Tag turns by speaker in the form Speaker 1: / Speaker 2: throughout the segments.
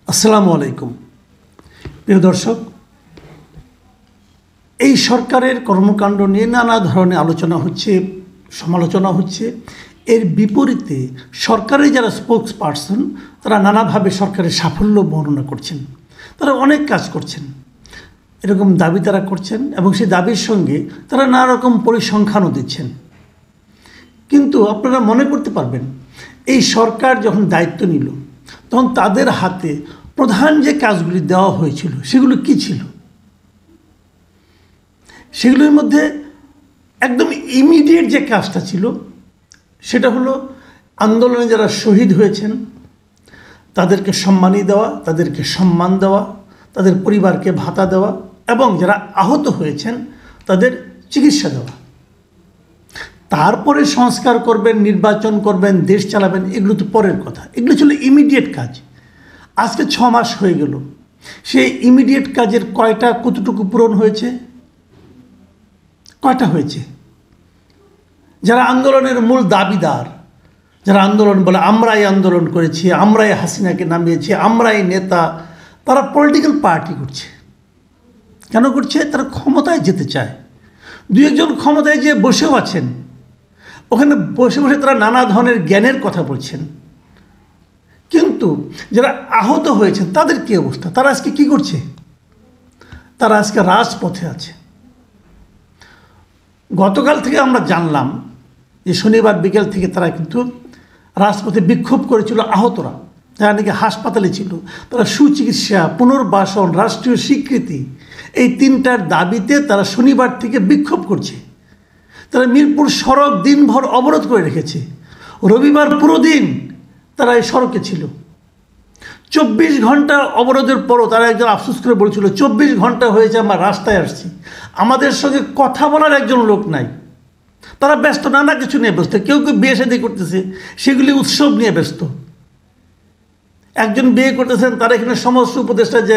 Speaker 1: আসসালামু আলাইকুম প্রিয় দর্শক, এই সরকারের কর্মকাণ্ড নিয়ে নানা ধরনের আলোচনা হচ্ছে, সমালোচনা হচ্ছে। এর বিপরীতে সরকারের যারা স্পোক্স পার্সন তারা নানাভাবে সরকারের সাফল্য বর্ণনা করছেন। তারা অনেক কাজ করছেন, এরকম দাবি তারা করছেন এবং সেই দাবির সঙ্গে তারা নানা রকম পরিসংখ্যানও দিচ্ছেন। কিন্তু আপনারা মনে করতে পারবেন, এই সরকার যখন দায়িত্ব নিল তখন তাদের হাতে প্রধান যে কাজগুলি দেওয়া হয়েছিল সেগুলো কি ছিল? সেগুলোর মধ্যে একদম ইমিডিয়েট যে কাজটা ছিল সেটা হলো আন্দোলনে যারা শহীদ হয়েছেন তাদেরকে সম্মানী দেওয়া, তাদেরকে সম্মান দেওয়া, তাদের পরিবারকে ভাতা দেওয়া এবং যারা আহত হয়েছেন তাদের চিকিৎসা দেওয়া। তারপরে সংস্কার করবেন, নির্বাচন করবেন, দেশ চালাবেন, এগুলো তো পরের কথা। এগুলো ছিল ইমিডিয়েট কাজ। আজকে 6 মাস হয়ে গেল, সেই ইমিডিয়েট কাজের কতটুকু পূরণ হয়েছে? কয়টা হয়েছে? যারা আন্দোলনের মূল দাবিদার, যারা আন্দোলন বলে আমরাই আন্দোলন করেছি, আমরাই হাসিনাকে নামিয়েছি, আমরাই নেতা, তারা পলিটিক্যাল পার্টি করছে। কেন করছে? তারা ক্ষমতায় যেতে চায়। দু একজন ক্ষমতায় যে বসেও আছেন, ওখানে বসে বসে তারা নানা ধরনের জ্ঞানের কথা বলছেন। কিন্তু যারা আহত হয়েছেন তাদের কী অবস্থা? তারা আজকে কী করছে? তারা আজকে রাজপথে আছে। গতকাল থেকে আমরা জানলাম যে শনিবার বিকেল থেকে তারা কিন্তু রাজপথে বিক্ষোভ করেছিল আহতরা, যারা নাকি হাসপাতালে ছিল। তারা সুচিকিৎসা, পুনর্বাসন, রাষ্ট্রীয় স্বীকৃতি, এই 3টার দাবিতে তারা শনিবার থেকে বিক্ষোভ করছে। তারা মিরপুর সড়ক দিনভর অবরোধ করে রেখেছে। রবিবার পুরো দিন তারা এই সড়কে ছিল। 24 ঘন্টা অবরোধের পরও তারা একজন আফসোস করে বলেছিল, 24 ঘন্টা হয়েছে আমরা রাস্তায় আসছি, আমাদের সঙ্গে কথা বলার একজন লোক নাই। তারা ব্যস্ত, নানা কিছু নিয়ে ব্যস্ত। কেউ কেউ বিয়ে শাদী করতেছে, সেগুলি উৎসব নিয়ে ব্যস্ত। একজন বিয়ে করতেছেন, তারা এখানে সমস্ত উপদেষ্টা যে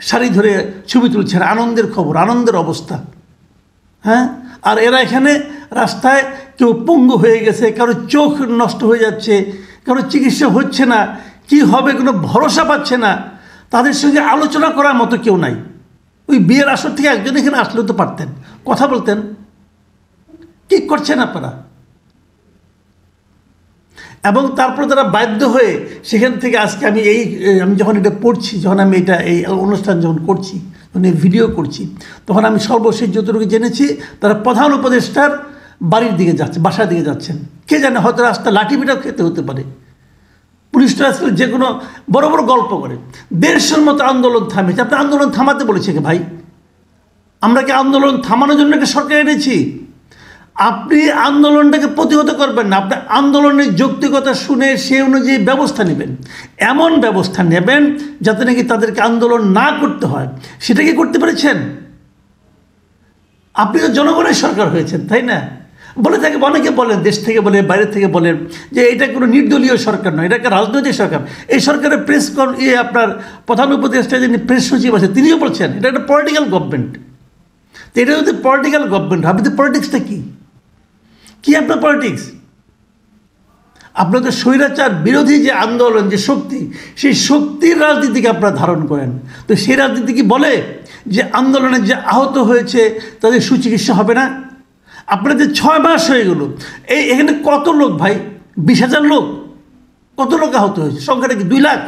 Speaker 1: শাড়ি ধরে ছবি তুলছেন, আনন্দের খবর, আনন্দের অবস্থা। হ্যাঁ, আর এরা এখানে রাস্তায় কেউ পঙ্গু হয়ে গেছে, কারো চোখ নষ্ট হয়ে যাচ্ছে, কারো চিকিৎসা হচ্ছে না, কি হবে কোনো ভরসা পাচ্ছে না। তাদের সঙ্গে আলোচনা করার মতো কেউ নাই। ওই বিয়ের আসর থেকে একজন এখানে আসলেও তো পারতেন, কথা বলতেন। কি করছেন আপনারা? এবং তারপর তারা বাধ্য হয়ে সেখান থেকে আজকে আমি যখন এটা পড়ছি, যখন আমি এই অনুষ্ঠান যখন করছি, যখন এই ভিডিও করছি, তখন আমি সর্বশেষ যতটুকু জেনেছি তারা প্রধান উপদেষ্টার বাড়ির দিকে যাচ্ছে, বাসার দিকে যাচ্ছেন। কে জানে, হয়তো রাস্তা লাঠিপিটাও খেতে হতে পারে। পুলিশরা আজকাল যে কোনো বড় বড় গল্প করে। 150-র মতো আন্দোলন থামিয়েছে। আপনি আন্দোলন থামাতে বলেছে কি ভাই? আমরা কি আন্দোলন থামানোর জন্য একটা সরকার এনেছি? আপনি আন্দোলনটাকে প্রতিহত করবেন না, আপনি আন্দোলনের যৌক্তিকতা শুনে সে অনুযায়ী ব্যবস্থা নেবেন। এমন ব্যবস্থা নেবেন যাতে নাকি তাদেরকে আন্দোলন না করতে হয়। সেটা কি করতে পেরেছেন? আপনি তো জনগণের সরকার হয়েছেন, তাই না? বলে থাকে, অনেকে বলেন, দেশ থেকে বলে, বাইরে থেকে বলেন যে এটা কোনো নির্দলীয় সরকার নয়, এটা একটা রাজনৈতিক সরকার। এই সরকারের আপনার প্রধান উপদেষ্টা যিনি প্রেস সচিব আছে তিনিও বলছেন এটা একটা পলিটিক্যাল গভর্নমেন্ট। তো এটা যদি পলিটিক্যাল গভর্নমেন্ট হয়, আপনি পলিটিক্সটা কি আপনার পলিটিক্স? আপনাদের স্বৈরাচার বিরোধী যে আন্দোলন, যে শক্তি, সেই শক্তির রাজনীতিকে আপনারা ধারণ করেন। তো সেই রাজনীতি কি বলে যে আন্দোলনে যে আহত হয়েছে তাদের সুচিকিৎসা হবে না? আপনাদের 6 মাস হয়ে গেল, এখানে কত লোক ভাই? 20,000 লোক। কত লোক আহত হয়েছে? সংখ্যাটা কি 2 লাখ?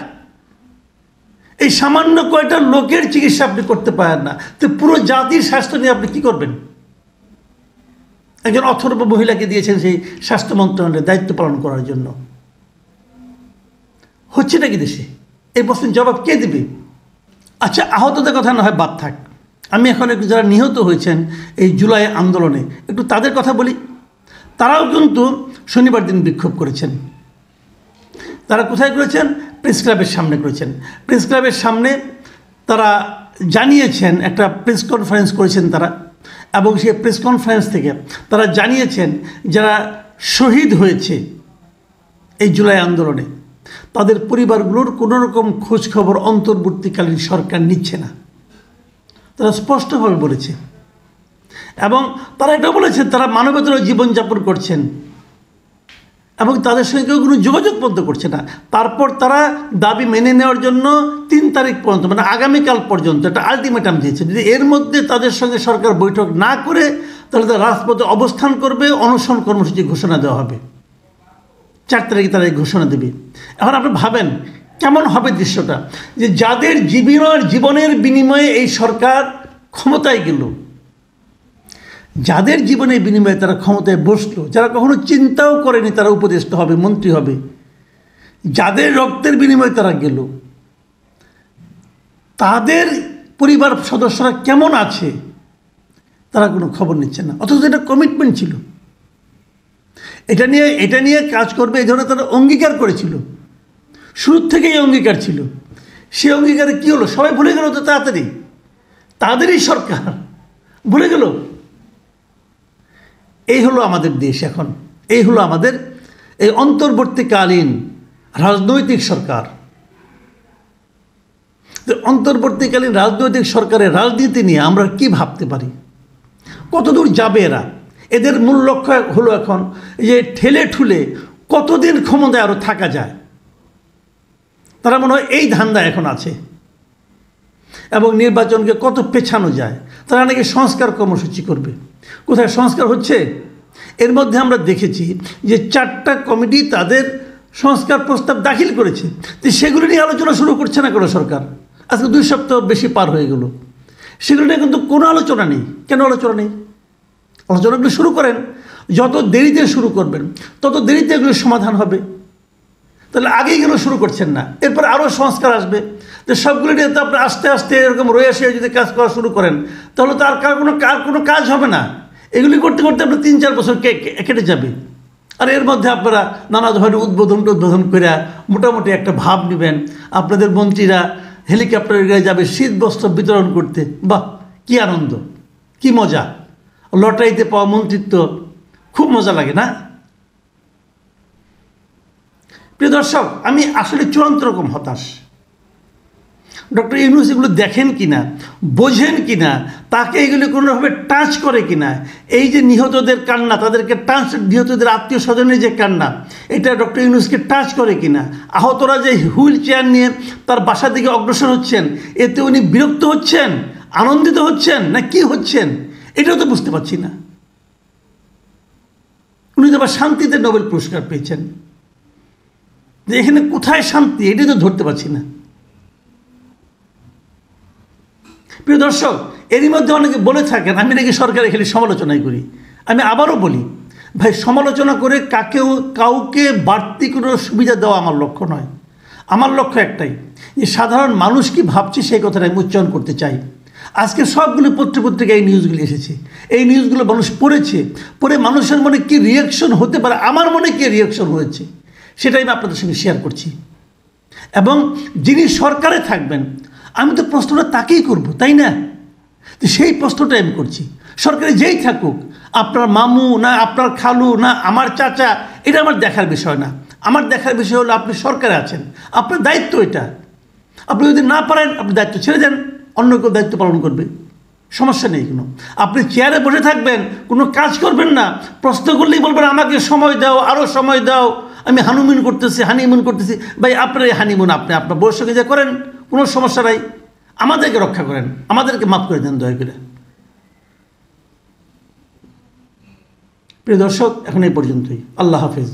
Speaker 1: এই সামান্য কয়টা লোকের চিকিৎসা আপনি করতে পারেন না, তো পুরো জাতির স্বাস্থ্য নিয়ে আপনি কি করবেন? একজন অথর্ব মহিলাকে দিয়েছেন সেই স্বাস্থ্য মন্ত্রণালয়ের দায়িত্ব পালন করার জন্য। হচ্ছে নাকি দেশে? এই প্রশ্নের জবাব কে দেবে? আচ্ছা, আহতদের কথা না হয় বাদ থাক, আমি এখন একটু যারা নিহত হয়েছেন এই জুলাই আন্দোলনে একটু তাদের কথা বলি। তারাও কিন্তু শনিবার দিন বিক্ষোভ করেছেন। তারা কোথায় করেছেন? প্রেস ক্লাবের সামনে করেছেন। প্রেস ক্লাবের সামনে তারা জানিয়েছেন, একটা প্রেস কনফারেন্স করেছেন তারা, এবং সেই প্রেস কনফারেন্স থেকে তারা জানিয়েছেন যারা শহীদ হয়েছে এই জুলাই আন্দোলনে তাদের পরিবারগুলোর কোনো রকম খোঁজখবর অন্তর্বর্তীকালীন সরকার নিচ্ছে না। তারা স্পষ্টভাবে বলেছে। এবং তারা এটা বলেছেন তারা মানবেতর জীবনযাপন করছেন। এবং তাদের সঙ্গে কেউ কোনো যোগাযোগ পর্যন্ত করছে না। তারপর তারা দাবি মেনে নেওয়ার জন্য 3 তারিখ পর্যন্ত, মানে আগামীকাল পর্যন্ত একটা আলটিমেটাম দিয়েছে। যদি এর মধ্যে তাদের সঙ্গে সরকার বৈঠক না করে তাহলে তারা রাজপথে অবস্থান করবে, অনশন কর্মসূচি ঘোষণা দেওয়া হবে। 4 তারিখে তারা এই ঘোষণা দেবে। এখন আপনি ভাবেন কেমন হবে দৃশ্যটা, যে যাদের জীবনের বিনিময়ে এই সরকার ক্ষমতায় গেল, যাদের জীবনের বিনিময়ে তারা ক্ষমতায় বসলো, যারা কখনো চিন্তাও করেনি তারা উপদেষ্টা হবে, মন্ত্রী হবে, যাদের রক্তের বিনিময়ে তারা গেল, তাদের পরিবার সদস্যরা কেমন আছে তারা কোনো খবর নিচ্ছে না। অথচ এটা কমিটমেন্ট ছিল, এটা নিয়ে কাজ করবে এই ধরনের তারা অঙ্গীকার করেছিল, শুরুর থেকেই অঙ্গীকার ছিল। সে অঙ্গীকারে কী হলো? সবাই ভুলে গেল তো তাড়াতাড়ি, তাদেরই সরকার ভুলে গেল। এই হলো আমাদের দেশ এখন, এই হলো আমাদের এই অন্তর্বর্তীকালীন রাজনৈতিক সরকার। অন্তর্বর্তীকালীন রাজনৈতিক সরকারের রাজনীতি নিয়ে আমরা কি ভাবতে পারি? কতদূর যাবে এরা? এদের মূল লক্ষ্য হলো এখন যে ঠেলে ঠুলে কতদিন ক্ষমতায় আরও থাকা যায়, তারা মনে হয় এই ধান্দা এখন আছে। এবং নির্বাচনকে কত পেছানো যায়, তারা নাকি সংস্কার কর্মসূচি করবে। কোথায় সংস্কার হচ্ছে? এর মধ্যে আমরা দেখেছি যে 4টা কমিটি তাদের সংস্কার প্রস্তাব দাখিল করেছে, তো সেগুলো নিয়ে আলোচনা শুরু করছে না কোনো সরকার। আজকে 2 সপ্তাহ বেশি পার হয়ে গেল, সেগুলো নিয়ে কিন্তু কোনো আলোচনা নেই। কেন আলোচনা নেই? আলোচনাগুলো শুরু করেন, যত দেরিতে শুরু করবেন তত দেরিতে এগুলো সমাধান হবে। তাহলে আগেই গেলেও শুরু করছেন না, এরপর আরও সংস্কার আসবে, তো সবগুলো নিয়ে তো আপনি আস্তে আস্তে এরকম রয়ে আসে যদি কাজ করা শুরু করেন তাহলে তো আর কোনো কাজ হবে না। এগুলি করতে করতে আপনার 3-4 বছর কেটে যাবে। আর এর মধ্যে আপনারা নানা ধরনের উদ্বোধন করে মোটামুটি একটা ভাব নেবেন। আপনাদের মন্ত্রীরা হেলিকপ্টারে যাবে শীত বস্ত্র বিতরণ করতে। বাহ, কি আনন্দ, কি মজা! লটারিতে পাওয়া মন্ত্রিত্ব খুব মজা লাগে না? প্রিয় দর্শক, আমি আসলে চূড়ান্ত রকম হতাশ। ডক্টর ইউনূস এগুলো দেখেন কিনা, বোঝেন কিনা, তাকে এগুলো কোনোভাবে টাচ করে কিনা, এই যে নিহতদের কান্না, তাদেরকে নিহতদের আত্মীয় স্বজনের যে কান্না, এটা ডক্টর ইউনূসকে টাচ করে কিনা, আহতরা যে হুইল চেয়ার নিয়ে তার বাসা দিকে অগ্রসর হচ্ছেন, এতে উনি বিরক্ত হচ্ছেন, আনন্দিত হচ্ছেন, না কি হচ্ছেন, এটাও তো বুঝতে পারছি না। উনি তো আবার শান্তিতে নোবেল পুরস্কার পেয়েছেন, যে এখানে কোথায় শান্তি এটাই তো ধরতে পারছি না। প্রিয় দর্শক, এরই মধ্যে অনেকে বলে থাকেন আমি নাকি সরকারের খালি সমালোচনাই করি। আমি আবারও বলি, ভাই, সমালোচনা করে কাউকে বাড়তি কোনো সুবিধা দেওয়া আমার লক্ষ্য নয়। আমার লক্ষ্য একটাই, যে সাধারণ মানুষ কি ভাবছে সেই কথাটা আমি উচ্চারণ করতে চাই। আজকে সবগুলো পত্রিকায় এই নিউজগুলো এসেছে, এই নিউজগুলো মানুষ পড়ে মানুষের মনে কী রিয়াকশন হতে পারে, আমার মনে কী রিয়াকশন হয়েছে সেটাই আমি আপনাদের সঙ্গে শেয়ার করছি। এবং যিনি সরকারে থাকবেন আমি তো প্রশ্নটা তাকেই করব, তাই না? তো সেই প্রশ্নটাই আমি করছি। সরকারে যেই থাকুক, আপনার মামু না আপনার খালু না আমার চাচা, এটা আমার দেখার বিষয় না। আমার দেখার বিষয় হলো আপনি সরকারে আছেন, আপনার দায়িত্ব এটা। আপনি যদি না পারেন আপনি দায়িত্ব ছেড়ে দেন, অন্য কেউ দায়িত্ব পালন করবে, সমস্যা নেই কোনো। আপনি চেয়ারে বসে থাকবেন, কোনো কাজ করবেন না, প্রশ্ন করলেই বলবেন আমাকে সময় দাও, আরও সময় দাও, আমি হানিমুন করতেছি। ভাই, আপনার এই হানিমুন আপনি আপনার বউয়ের সঙ্গে যা করেন, কোনো সমস্যা নাই। আমাদেরকে রক্ষা করেন, আমাদেরকে মাফ করে দেন দয়া করে। প্রিয় দর্শক, এখন এই পর্যন্তই। আল্লাহ হাফেজ।